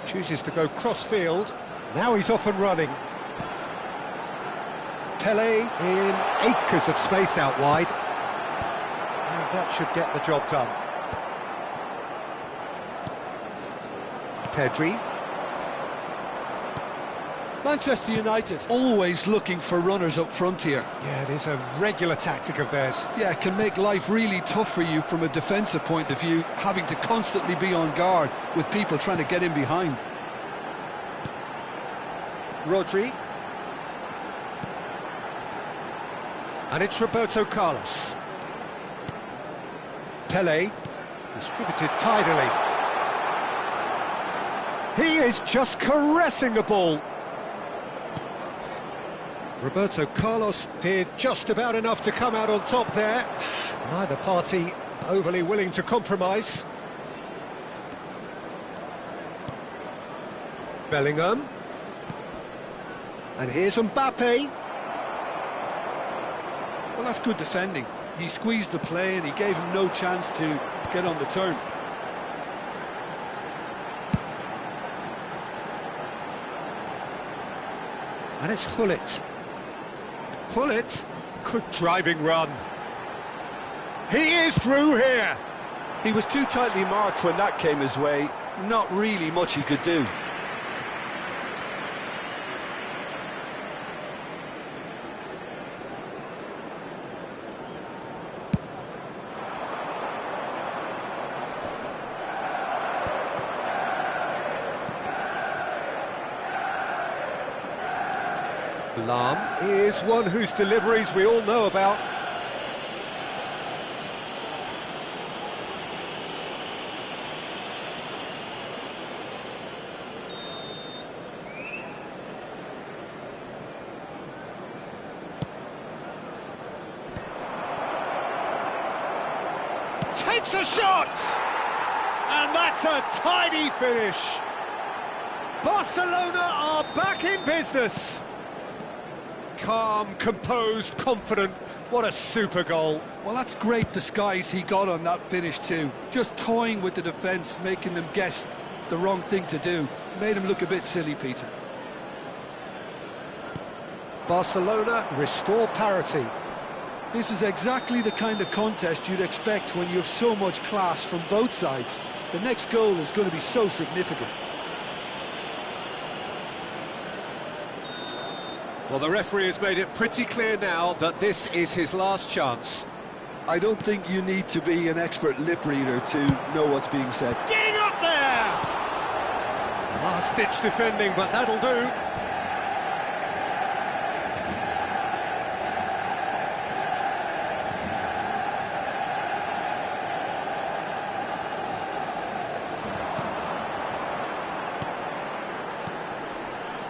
Chooses to go cross-field. Now he's off and running. Pele in acres of space out wide. And that should get the job done. Pedri. Manchester United always looking for runners up front here. Yeah, it is a regular tactic of theirs. Yeah, it can make life really tough for you from a defensive point of view, having to constantly be on guard with people trying to get in behind. Rodri. And it's Roberto Carlos. Pele, distributed tidily. He is just caressing the ball. Roberto Carlos did just about enough to come out on top there. Neither party overly willing to compromise. Bellingham. And here's Mbappe. Well, that's good defending. He squeezed the play and he gave him no chance to get on the turn. And it's Gullit. Gullit, good driving run. He is through here. He was too tightly marked when that came his way. Not really much he could do. Lahm is one whose deliveries we all know about. Takes a shot! And that's a tidy finish. Barcelona are back in business. Calm, composed, confident. What a super goal. Well, that's great disguise he got on that finish too. Just toying with the defence, making them guess the wrong thing to do. Made him look a bit silly, Peter. Barcelona restore parity. This is exactly the kind of contest you'd expect when you have so much class from both sides. The next goal is going to be so significant. Well, the referee has made it pretty clear now that this is his last chance. I don't think you need to be an expert lip reader to know what's being said. Getting up there! Last-ditch defending, but that'll do.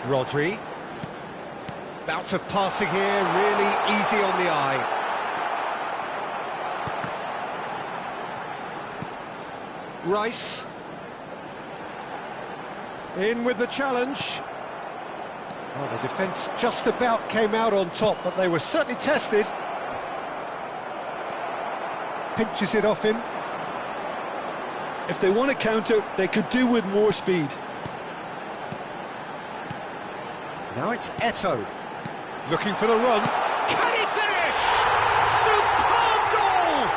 Rodri. Bout of passing here, really easy on the eye. Rice. In with the challenge. Well, the defence just about came out on top, but they were certainly tested. Pinches it off him. If they want to counter, they could do with more speed. Now it's Eto'o, looking for the run. Can he finish? Superb goal!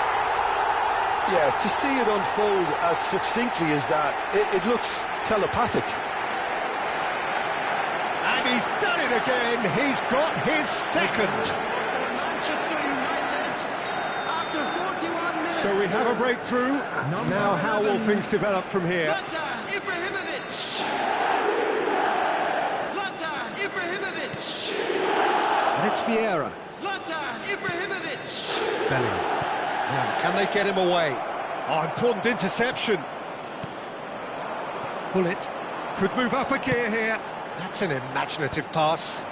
Yeah, to see it unfold as succinctly as that, it looks telepathic. And he's done it again. He's got his second. Manchester United, after 41 minutes. So we have a breakthrough. Now how will things develop from here? Zlatan Ibrahimovic. And it's Vieira. Zlatan Ibrahimovic. Bellingham. Now, can they get him away? Oh, important interception. Bullet could move up a gear here. That's an imaginative pass.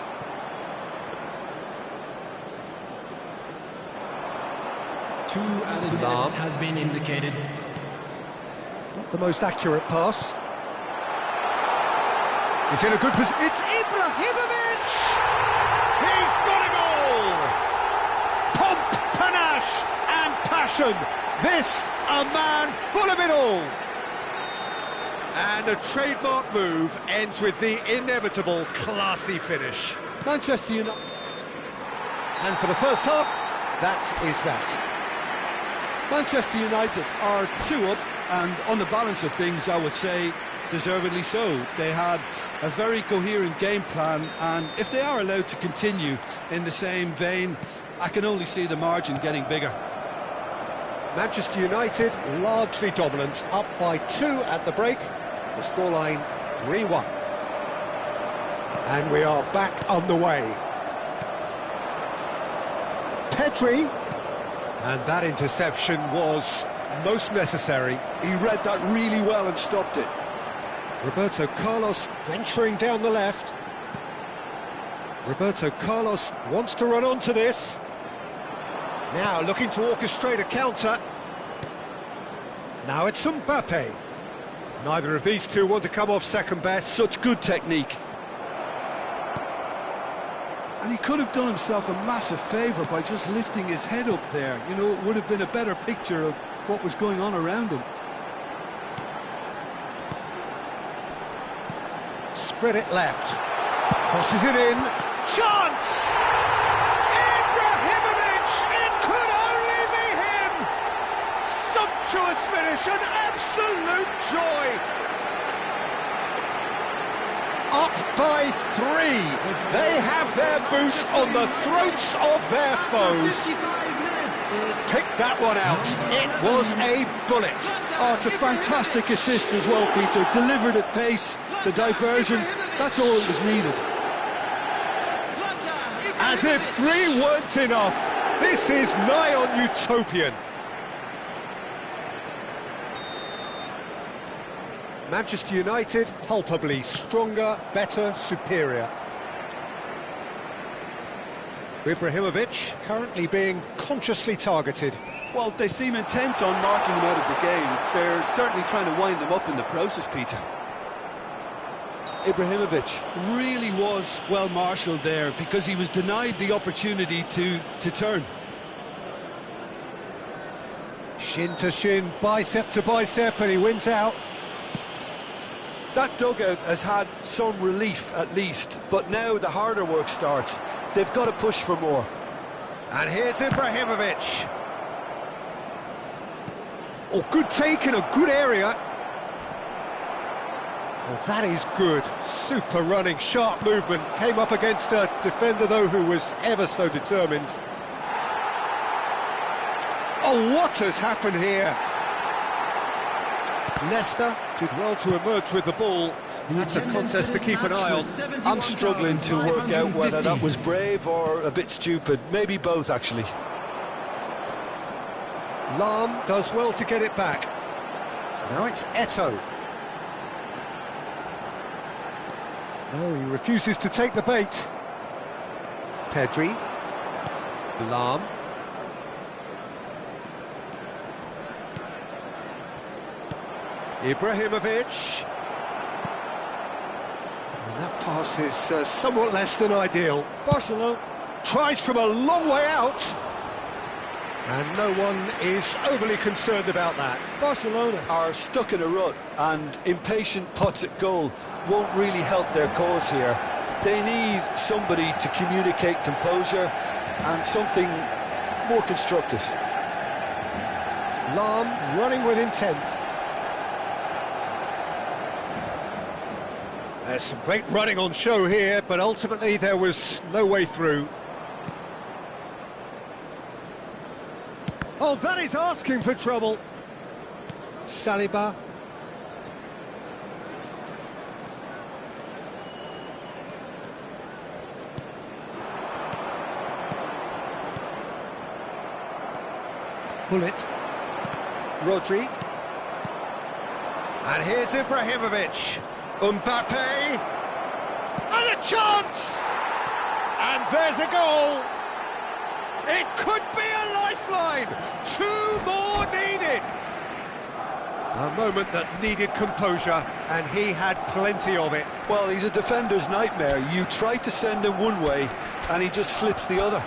Two added minutes has been indicated. Not the most accurate pass. He's in a good position. It's Ibrahimovic! He's got a goal! Pomp, panache and passion. This, a man full of it all. And a trademark move ends with the inevitable classy finish. Manchester United. And for the first half, that is that. Manchester United are 2 up, and on the balance of things, I would say, deservedly so. They had a very coherent game plan, and if they are allowed to continue in the same vein, I can only see the margin getting bigger. Manchester United largely dominant, up by 2 at the break. The scoreline 3-1. And we are back underway. Pedri. And that interception was most necessary. He read that really well and stopped it. Roberto Carlos venturing down the left. Roberto Carlos wants to run onto this. Now looking to orchestrate a counter. Now it's Mbappe. Neither of these two want to come off second best. Such good technique. And he could have done himself a massive favour by just lifting his head up there. You know, it would have been a better picture of what was going on around him. Spread it left. Crosses it in. Chance! Ibrahimovic! It could only be him! Sumptuous finish, an absolute joy! Up by 3. They have their boots on the throats of their foes. Pick that one out. It was a bullet. Oh, it's a fantastic assist as well, Peter. Delivered at pace, the diversion, that's all that was needed. As if 3 weren't enough. This is nigh on utopian. Manchester United, palpably stronger, better, superior. Ibrahimovic currently being consciously targeted. Well, they seem intent on marking him out of the game. They're certainly trying to wind him up in the process, Peter. Ibrahimovic really was well marshalled there because he was denied the opportunity to turn. Shin to shin, bicep to bicep, and he wins out. That dugout has had some relief at least, but now the harder work starts. They've got to push for more. And here's Ibrahimovic. Oh, good take in a good area. Well, that is good. Super running, sharp movement. Came up against a defender, though, who was ever so determined. Oh, what has happened here? Nesta did well to emerge with the ball. That's a contest to keep an eye on. I'm struggling to work out whether that was brave or a bit stupid. Maybe both, actually. Lahm does well to get it back. Now it's Eto'o. No, he refuses to take the bait. Pedri. Lahm. Ibrahimovic. And that pass is somewhat less than ideal. Barcelona tries from a long way out. And no one is overly concerned about that. Barcelona are stuck in a rut, and impatient putts at goal won't really help their cause here. They need somebody to communicate composure and something more constructive. Lahm running with intent. There's some great running on show here, but ultimately there was no way through. Oh, that is asking for trouble. Saliba. Bullet. Rodri. And here's Ibrahimovic. Mbappe. And a chance! And there's a goal! It could be a lifeline! 2 more needed! A moment that needed composure, and he had plenty of it. Well, he's a defender's nightmare. You try to send him one way, and he just slips the other.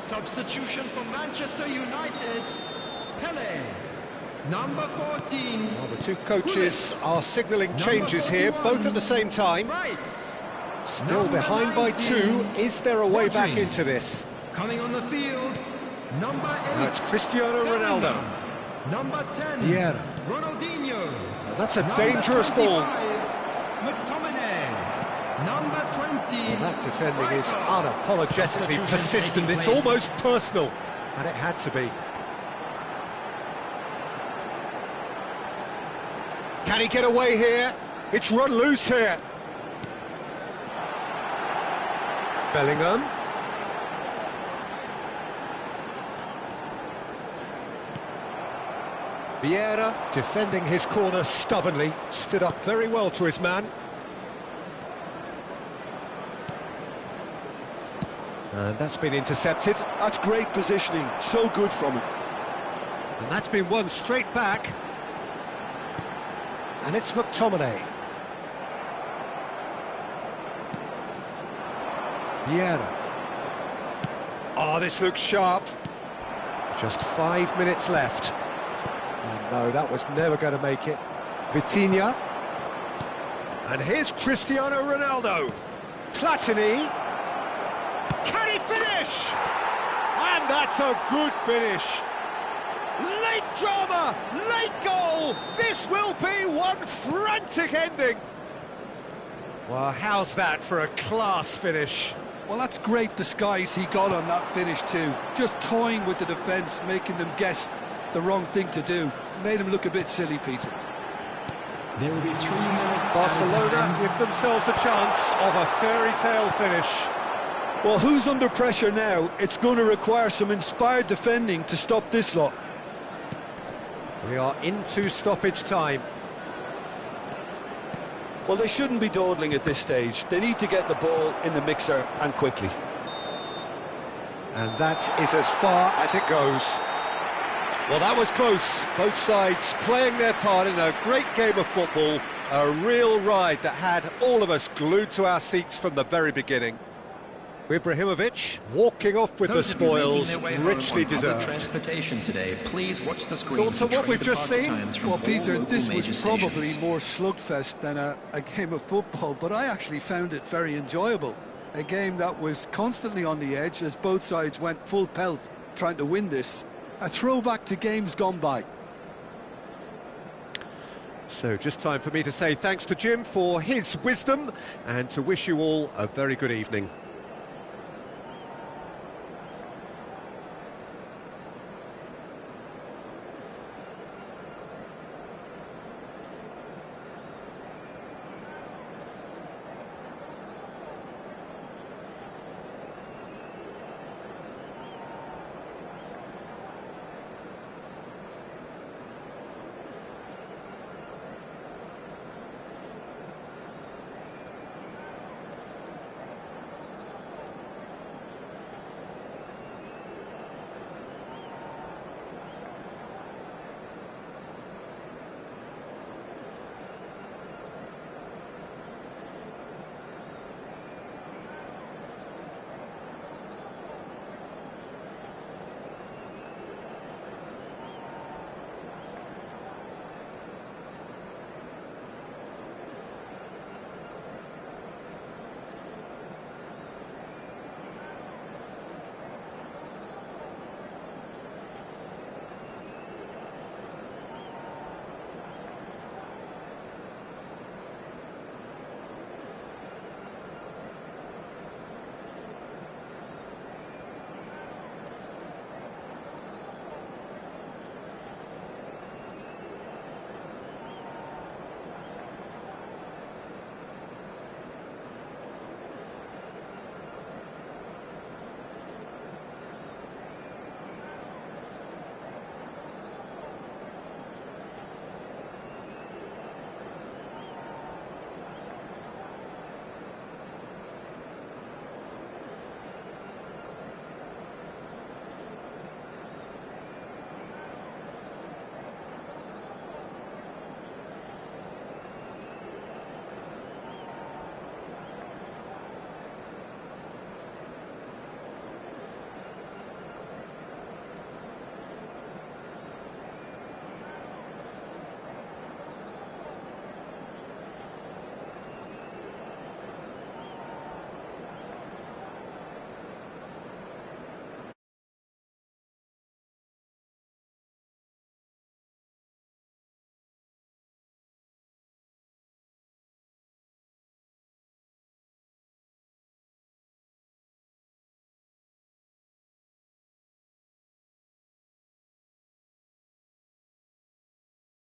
Substitution for Manchester United, Pele, number 14. Well, the two coaches are signalling changes here, both at the same time. Rice. Still Number behind by 2. 19, Is there a way back Rodri. into this? Coming on the field, number 8. Now it's Cristiano Ronaldo. Bellingham. Number 10, Vieira. Ronaldinho. Now that's a Number dangerous 25, ball. McTominay. Number 20. Well, that defending is Riker. unapologetically Substitution persistent. taking It's place. almost personal, and it had to be. Can he get away here? It's run loose here. Bellingham. Vieira defending his corner stubbornly, stood up very well to his man. And that's been intercepted. That's great positioning, so good from him. And that's been won straight back. And it's McTominay. Vieira. Oh, this looks sharp. Just 5 minutes left. Oh, no, that was never going to make it. Vitinha. And here's Cristiano Ronaldo. Platini. Can he finish? And that's a good finish. Late drama, late goal. This will be one frantic ending. Well, how's that for a class finish? Well, that's great disguise he got on that finish too. Just toying with the defence, making them guess the wrong thing to do. Made him look a bit silly, Peter. There will be 3 minutes. Barcelona give themselves a chance of a fairy tale finish. Well, who's under pressure now? It's going to require some inspired defending to stop this lot. We are into stoppage time. Well, they shouldn't be dawdling at this stage. They need to get the ball in the mixer, and quickly. And that is as far as it goes. Well, that was close. Both sides playing their part in a great game of football. A real ride that had all of us glued to our seats from the very beginning. Ibrahimovic walking off with the spoils, richly deserved. Today, please watch the screen. Thoughts on what we've just seen? Well, Peter, this was probably more slugfest than a game of football, but I actually found it very enjoyable. A game that was constantly on the edge as both sides went full pelt trying to win this. A throwback to games gone by. So just time for me to say thanks to Jim for his wisdom and to wish you all a very good evening.